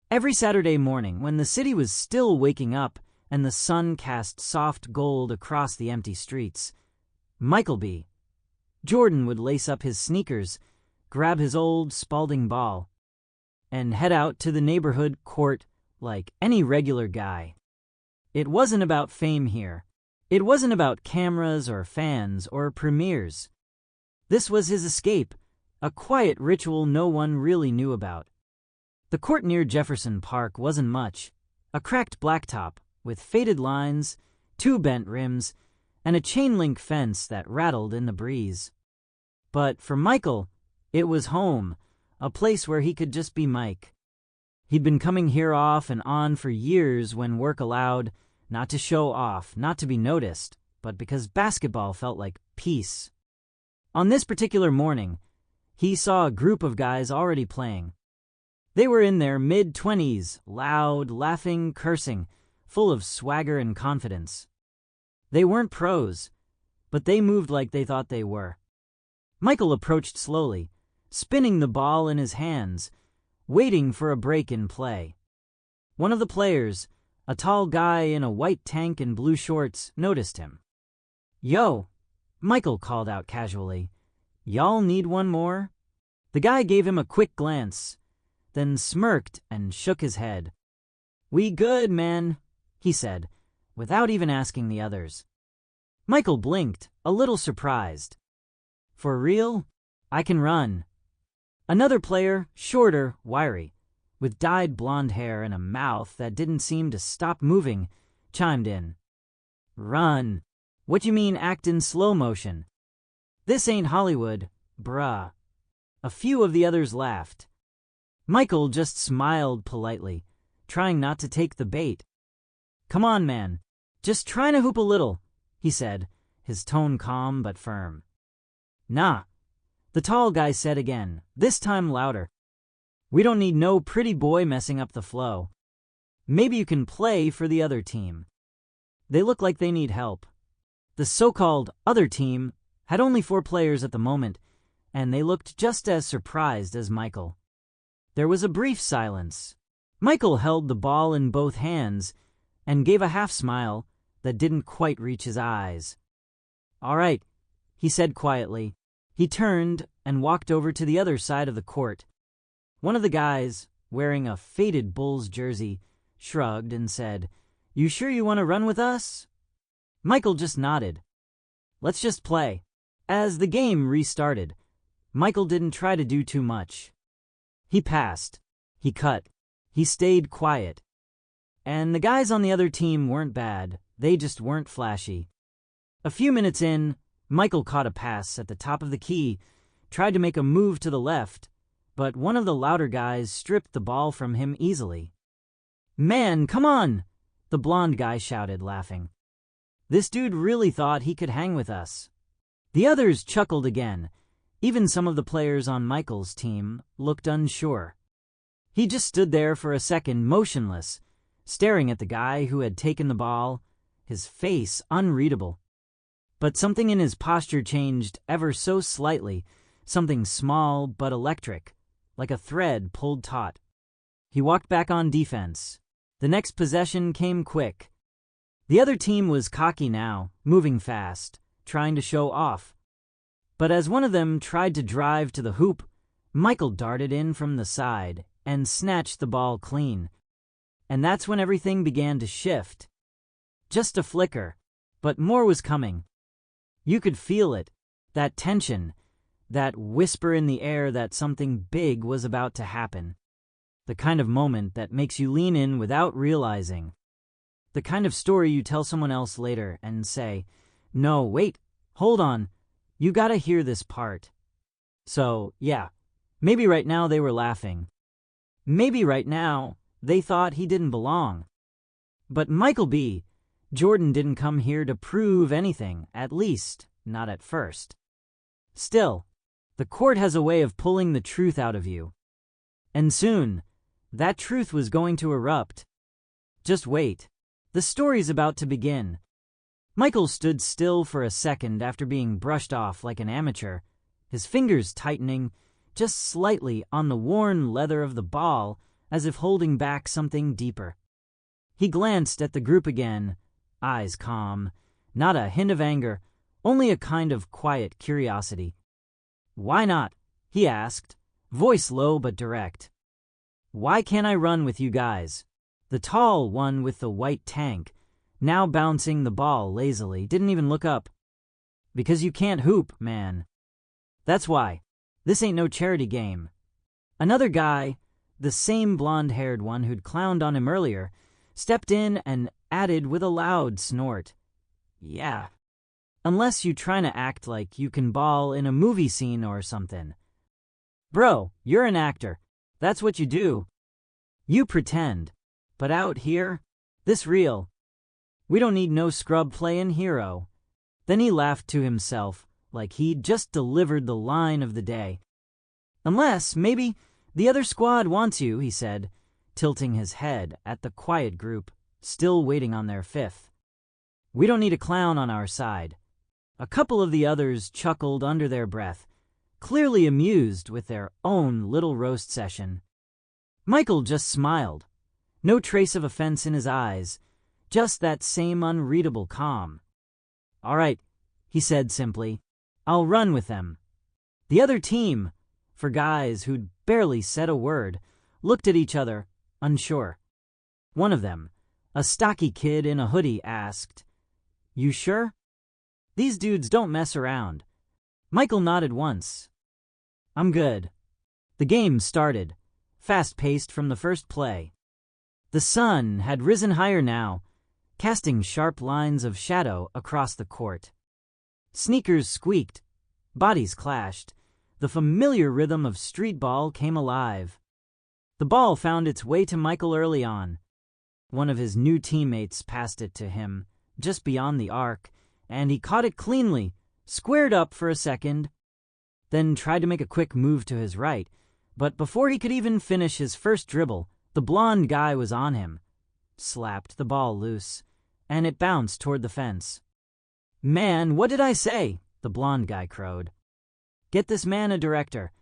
Every Saturday morning, when the city was still waking up and the sun cast soft gold across the empty streets, Jordan would lace up his sneakers, grab his old Spalding ball, and head out to the neighborhood court like any regular guy. It wasn't about fame here. It wasn't about cameras or fans or premieres. This was his escape, a quiet ritual no one really knew about. The court near Jefferson Park wasn't much, a cracked blacktop with faded lines, 2 bent rims, and a chain-link fence that rattled in the breeze. But for Michael, it was home, a place where he could just be Mike. He'd been coming here off and on for years when work allowed, not to show off, not to be noticed, but because basketball felt like peace. On this particular morning, he saw a group of guys already playing. They were in their mid-20s, loud, laughing, cursing, full of swagger and confidence. They weren't pros, but they moved like they thought they were. Michael approached slowly, spinning the ball in his hands, waiting for a break in play. One of the players, a tall guy in a white tank and blue shorts, noticed him. "Yo," Michael called out casually. "Y'all need one more?" The guy gave him a quick glance, then smirked and shook his head. "We good, man," he said, without even asking the others. Michael blinked, a little surprised. "For real? I can run." Another player, shorter, wiry, with dyed blonde hair and a mouth that didn't seem to stop moving, chimed in. "Run? What you mean act in slow motion? This ain't Hollywood, bruh." A few of the others laughed. Michael just smiled politely, trying not to take the bait. "Come on, man. Just trying to hoop a little," he said, his tone calm but firm. "Nah," the tall guy said again, this time louder. "We don't need no pretty boy messing up the flow. Maybe you can play for the other team." They look like they need help. The so-called other team had only 4 players at the moment, and they looked just as surprised as Michael. There was a brief silence. Michael held the ball in both hands and gave a half-smile that didn't quite reach his eyes. "All right," he said quietly. He turned and walked over to the other side of the court. One of the guys, wearing a faded Bulls jersey, shrugged and said, "You sure you want to run with us?" Michael just nodded. "Let's just play." As the game restarted, Michael didn't try to do too much. He passed, he cut, he stayed quiet. And the guys on the other team weren't bad, they just weren't flashy. A few minutes in, Michael caught a pass at the top of the key, tried to make a move to the left, but one of the louder guys stripped the ball from him easily. "Man, come on!" the blonde guy shouted, laughing. "This dude really thought he could hang with us." The others chuckled again. Even some of the players on Michael's team looked unsure. He just stood there for a second, motionless, staring at the guy who had taken the ball, his face unreadable. But something in his posture changed ever so slightly, something small but electric, like a thread pulled taut. He walked back on defense. The next possession came quick. The other team was cocky now, moving fast, trying to show off. But as one of them tried to drive to the hoop, Michael darted in from the side and snatched the ball clean. And that's when everything began to shift. Just a flicker, but more was coming. You could feel it, that tension, that whisper in the air that something big was about to happen. The kind of moment that makes you lean in without realizing. The kind of story you tell someone else later and say, "No, wait, hold on. You gotta hear this part." So, yeah, maybe right now they were laughing. Maybe right now they thought he didn't belong. But Jordan didn't come here to prove anything, at least not at first. Still, the court has a way of pulling the truth out of you. And soon, that truth was going to erupt. Just wait. The story's about to begin. Michael stood still for a second after being brushed off like an amateur, his fingers tightening just slightly on the worn leather of the ball as if holding back something deeper. He glanced at the group again, eyes calm, not a hint of anger, only a kind of quiet curiosity. "Why not?" he asked, voice low but direct. "Why can't I run with you guys?" The tall one with the white tank, now bouncing the ball lazily, didn't even look up. "Because you can't hoop, man. That's why. This ain't no charity game." Another guy, the same blonde-haired one who'd clowned on him earlier, stepped in and added with a loud snort, "Yeah. Unless you trying to act like you can ball in a movie scene or something. Bro, you're an actor. That's what you do. You pretend. But out here, this real. We don't need no scrub playing hero." Then he laughed to himself, like he'd just delivered the line of the day. "Unless, maybe, the other squad wants you," he said, tilting his head at the quiet group, still waiting on their fifth. "We don't need a clown on our side." A couple of the others chuckled under their breath, clearly amused with their own little roast session. Michael just smiled. No trace of offense in his eyes, just that same unreadable calm. "All right," he said simply. "I'll run with them." The other team, for guys who'd barely said a word, looked at each other, unsure. One of them, a stocky kid in a hoodie, asked, "You sure? These dudes don't mess around." Michael nodded once. "I'm good." The game started, fast-paced from the first play. The sun had risen higher now, casting sharp lines of shadow across the court. Sneakers squeaked, bodies clashed, the familiar rhythm of street ball came alive. The ball found its way to Michael early on. One of his new teammates passed it to him, just beyond the arc, and he caught it cleanly, squared up for a second, then tried to make a quick move to his right, but before he could even finish his first dribble, the blonde guy was on him, slapped the ball loose, and it bounced toward the fence. "Man, what did I say?" the blonde guy crowed. "Get this man a director.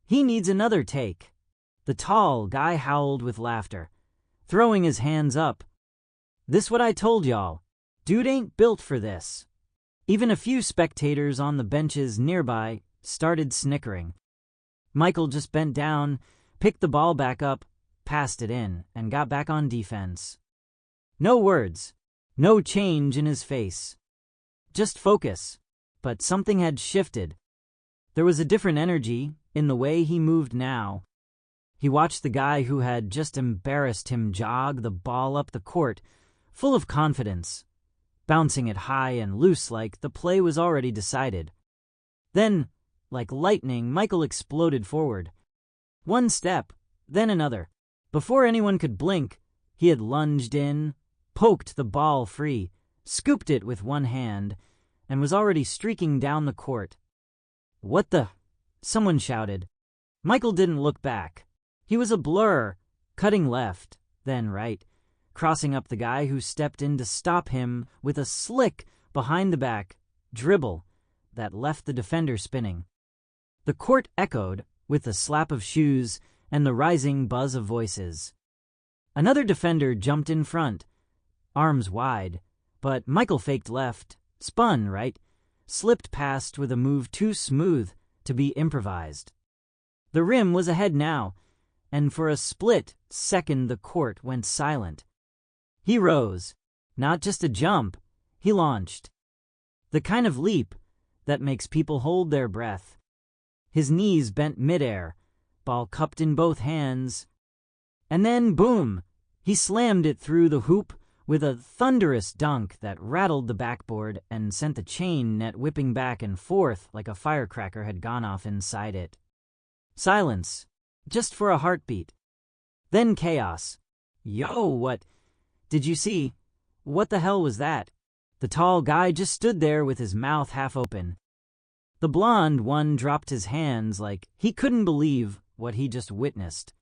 He needs another take." The tall guy howled with laughter, throwing his hands up. "This what I told y'all. Dude ain't built for this." Even a few spectators on the benches nearby started snickering. Michael just bent down, picked the ball back up, passed it in, and got back on defense. No words, no change in his face. Just focus. But something had shifted. There was a different energy in the way he moved now. He watched the guy who had just embarrassed him jog the ball up the court, full of confidence, bouncing it high and loose like the play was already decided. Then, like lightning, Michael exploded forward. One step, then another. Before anyone could blink, he had lunged in, poked the ball free, scooped it with one hand, and was already streaking down the court. "What the?" someone shouted. Michael didn't look back. He was a blur, cutting left, then right, crossing up the guy who stepped in to stop him with a slick behind-the-back dribble that left the defender spinning. The court echoed with the slap of shoes and the rising buzz of voices. Another defender jumped in front, arms wide, but Michael faked left, spun right, slipped past with a move too smooth to be improvised. The rim was ahead now, and for a split second the court went silent. He rose, not just a jump, he launched. The kind of leap that makes people hold their breath. His knees bent midair, ball cupped in both hands. And then, boom, he slammed it through the hoop with a thunderous dunk that rattled the backboard and sent the chain net whipping back and forth like a firecracker had gone off inside it. Silence, just for a heartbeat. Then chaos. "Yo, what? Did you see? What the hell was that?" The tall guy just stood there with his mouth half open. The blonde one dropped his hands like he couldn't believe what he just witnessed.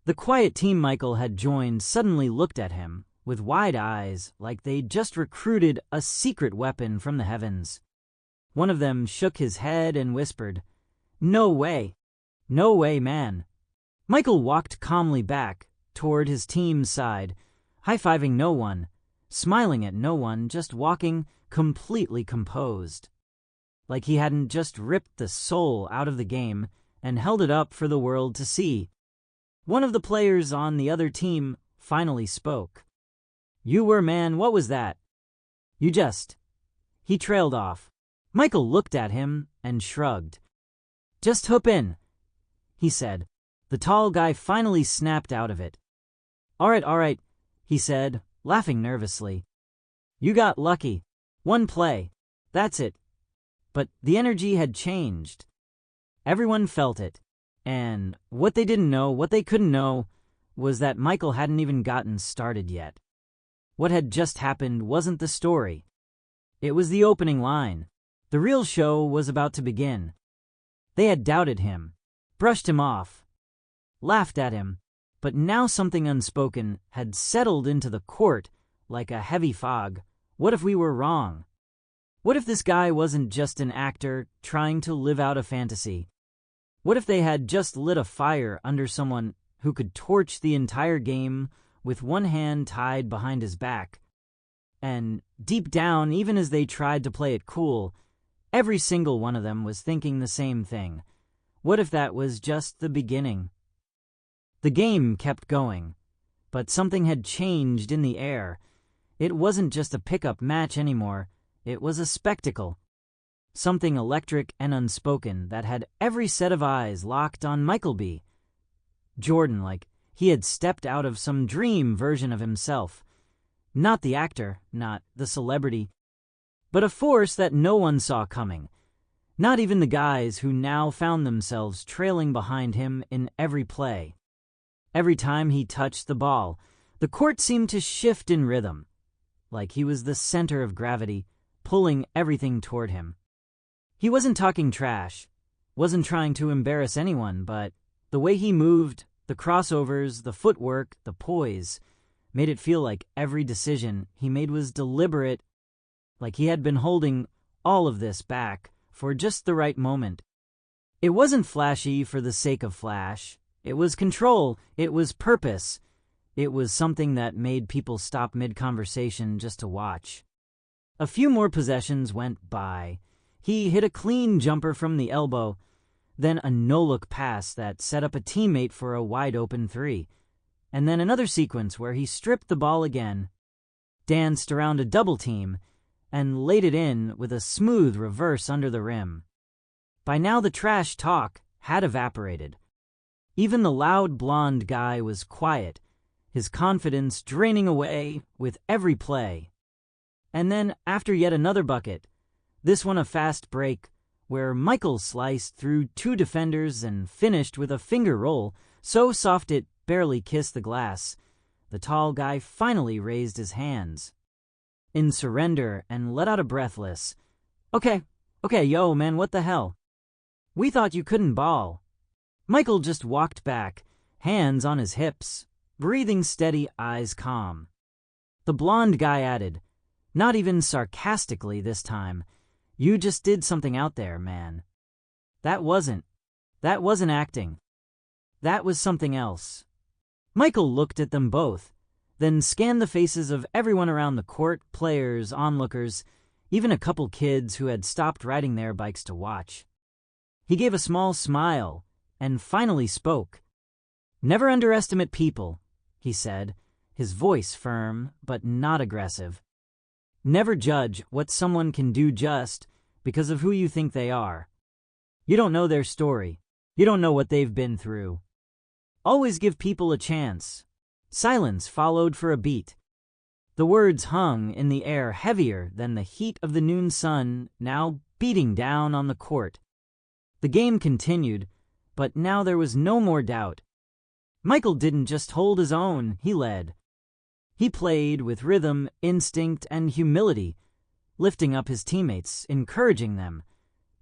The quiet team Michael had joined suddenly looked at him with wide eyes like they'd just recruited a secret weapon from the heavens. One of them shook his head and whispered, "No way. No way, man." Michael walked calmly back toward his team's side, high-fiving no one, smiling at no one, just walking completely composed. Like he hadn't just ripped the soul out of the game and held it up for the world to see. One of the players on the other team finally spoke. "You were, man, what was that? You just..." He trailed off. Michael looked at him and shrugged. "Just hoop in," he said. The tall guy finally snapped out of it. All right, he said, laughing nervously. "You got lucky. One play. That's it." But the energy had changed. Everyone felt it. And what they didn't know, what they couldn't know, was that Michael hadn't even gotten started yet. What had just happened wasn't the story. It was the opening line. The real show was about to begin. They had doubted him, brushed him off, laughed at him, but now something unspoken had settled into the court like a heavy fog. What if we were wrong? What if this guy wasn't just an actor trying to live out a fantasy? What if they had just lit a fire under someone who could torch the entire game with one hand tied behind his back? And deep down, even as they tried to play it cool, every single one of them was thinking the same thing. What if that was just the beginning? The game kept going, but something had changed in the air. It wasn't just a pickup match anymore. It was a spectacle. Something electric and unspoken that had every set of eyes locked on Michael B. Jordan, like he had stepped out of some dream version of himself. Not the actor, not the celebrity, but a force that no one saw coming. Not even the guys who now found themselves trailing behind him in every play. Every time he touched the ball, the court seemed to shift in rhythm, like he was the center of gravity, pulling everything toward him. He wasn't talking trash, wasn't trying to embarrass anyone, but the way he moved, the crossovers, the footwork, the poise, made it feel like every decision he made was deliberate, like he had been holding all of this back for just the right moment. It wasn't flashy for the sake of flash. It was control. It was purpose. It was something that made people stop mid-conversation just to watch. A few more possessions went by. He hit a clean jumper from the elbow, then a no-look pass that set up a teammate for a wide-open three, and then another sequence where he stripped the ball again, danced around a double team, and laid it in with a smooth reverse under the rim. By now the trash talk had evaporated. Even the loud blonde guy was quiet, his confidence draining away with every play. And then, after yet another bucket, this one a fast break, where Michael sliced through two defenders and finished with a finger roll so soft it barely kissed the glass, the tall guy finally raised his hands in surrender and let out a breathless, Okay, yo, man, what the hell? We thought you couldn't ball." Michael just walked back, hands on his hips, breathing steady, eyes calm. The blonde guy added, not even sarcastically this time, "You just did something out there, man. That wasn't acting. That was something else." Michael looked at them both, then scanned the faces of everyone around the court, players, onlookers, even a couple kids who had stopped riding their bikes to watch. He gave a small smile and finally spoke. "Never underestimate people," he said, his voice firm but not aggressive. "Never judge what someone can do just because of who you think they are. You don't know their story. You don't know what they've been through. Always give people a chance." Silence followed for a beat. The words hung in the air heavier than the heat of the noon sun now beating down on the court. The game continued, but now there was no more doubt. Michael didn't just hold his own, he led. He played with rhythm, instinct, and humility, lifting up his teammates, encouraging them,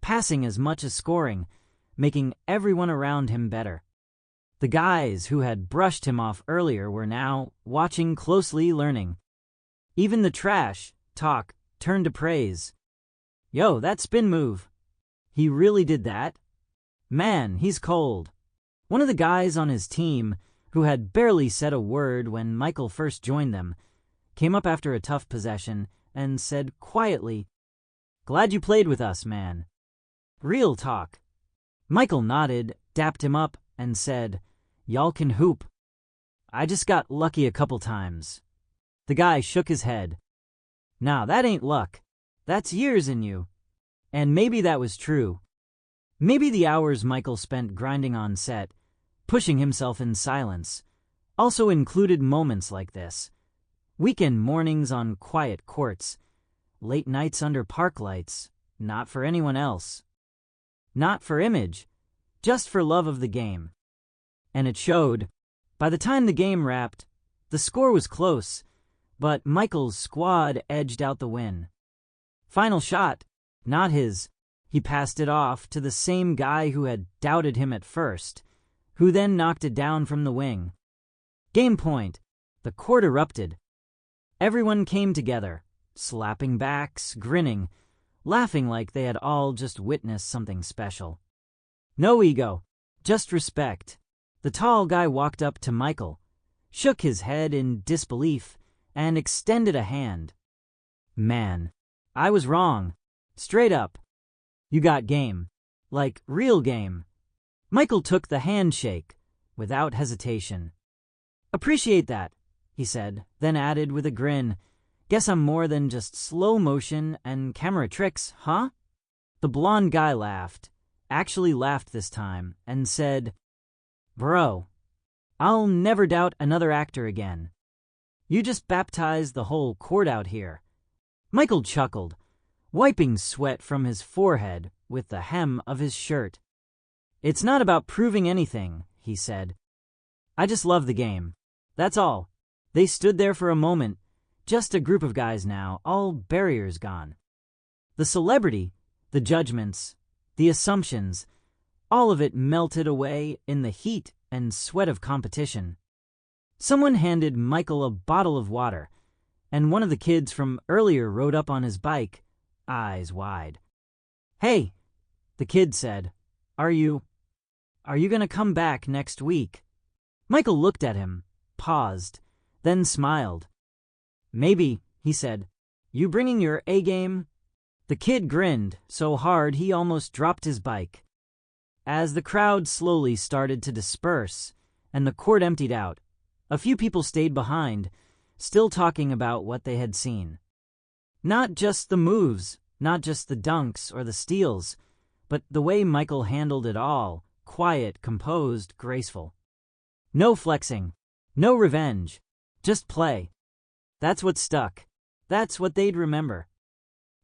passing as much as scoring, making everyone around him better. The guys who had brushed him off earlier were now watching closely, learning. Even the trash talk turned to praise. "Yo, that spin move. He really did that? Man, he's cold. One of the guys on his team, who had barely said a word when Michael first joined them, came up after a tough possession and said quietly, "Glad you played with us, man." Real talk. Michael nodded, dapped him up, and said, "Y'all can hoop. I just got lucky a couple times." The guy shook his head. "Nah, that ain't luck. That's years in you." And maybe that was true. Maybe the hours Michael spent grinding on set, pushing himself in silence, also included moments like this. Weekend mornings on quiet courts, late nights under park lights, not for anyone else. Not for image, just for love of the game. And it showed. By the time the game wrapped, the score was close, but Michael's squad edged out the win. Final shot, not his. He passed it off to the same guy who had doubted him at first, who then knocked it down from the wing. Game point. The court erupted. Everyone came together, slapping backs, grinning, laughing like they had all just witnessed something special. No ego, just respect. The tall guy walked up to Michael, shook his head in disbelief, and extended a hand. "Man, I was wrong. Straight up. You got game. Like, real game." Michael took the handshake, without hesitation. "Appreciate that," he said, then added with a grin, "Guess I'm more than just slow motion and camera tricks, huh?" The blonde guy laughed, actually laughed this time, and said, "Bro, I'll never doubt another actor again. You just baptized the whole court out here." Michael chuckled, wiping sweat from his forehead with the hem of his shirt. "It's not about proving anything," he said. "I just love the game. That's all." They stood there for a moment, just a group of guys now, all barriers gone. The celebrity, the judgments, the assumptions, all of it melted away in the heat and sweat of competition. Someone handed Michael a bottle of water, and one of the kids from earlier rode up on his bike, eyes wide. "Hey," the kid said, Are you gonna come back next week?" Michael looked at him, paused, then smiled. "Maybe," he said. "You bringing your A-game?" The kid grinned so hard he almost dropped his bike. As the crowd slowly started to disperse and the court emptied out, a few people stayed behind, still talking about what they had seen. Not just the moves, not just the dunks or the steals, but the way Michael handled it all, quiet, composed, graceful. No flexing, no revenge, just play. That's what stuck. That's what they'd remember.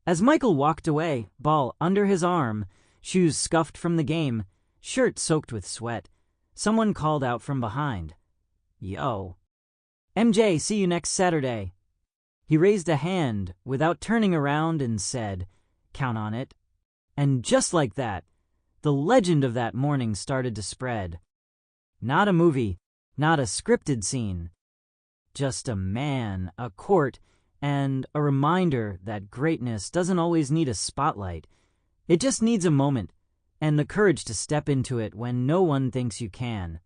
As Michael walked away, ball under his arm, shoes scuffed from the game, shirt soaked with sweat, someone called out from behind, "Yo. MJ, see you next Saturday." He raised a hand without turning around and said, "Count on it." And just like that, the legend of that morning started to spread. Not a movie, not a scripted scene. Just a man, a court, and a reminder that greatness doesn't always need a spotlight. It just needs a moment, and the courage to step into it when no one thinks you can.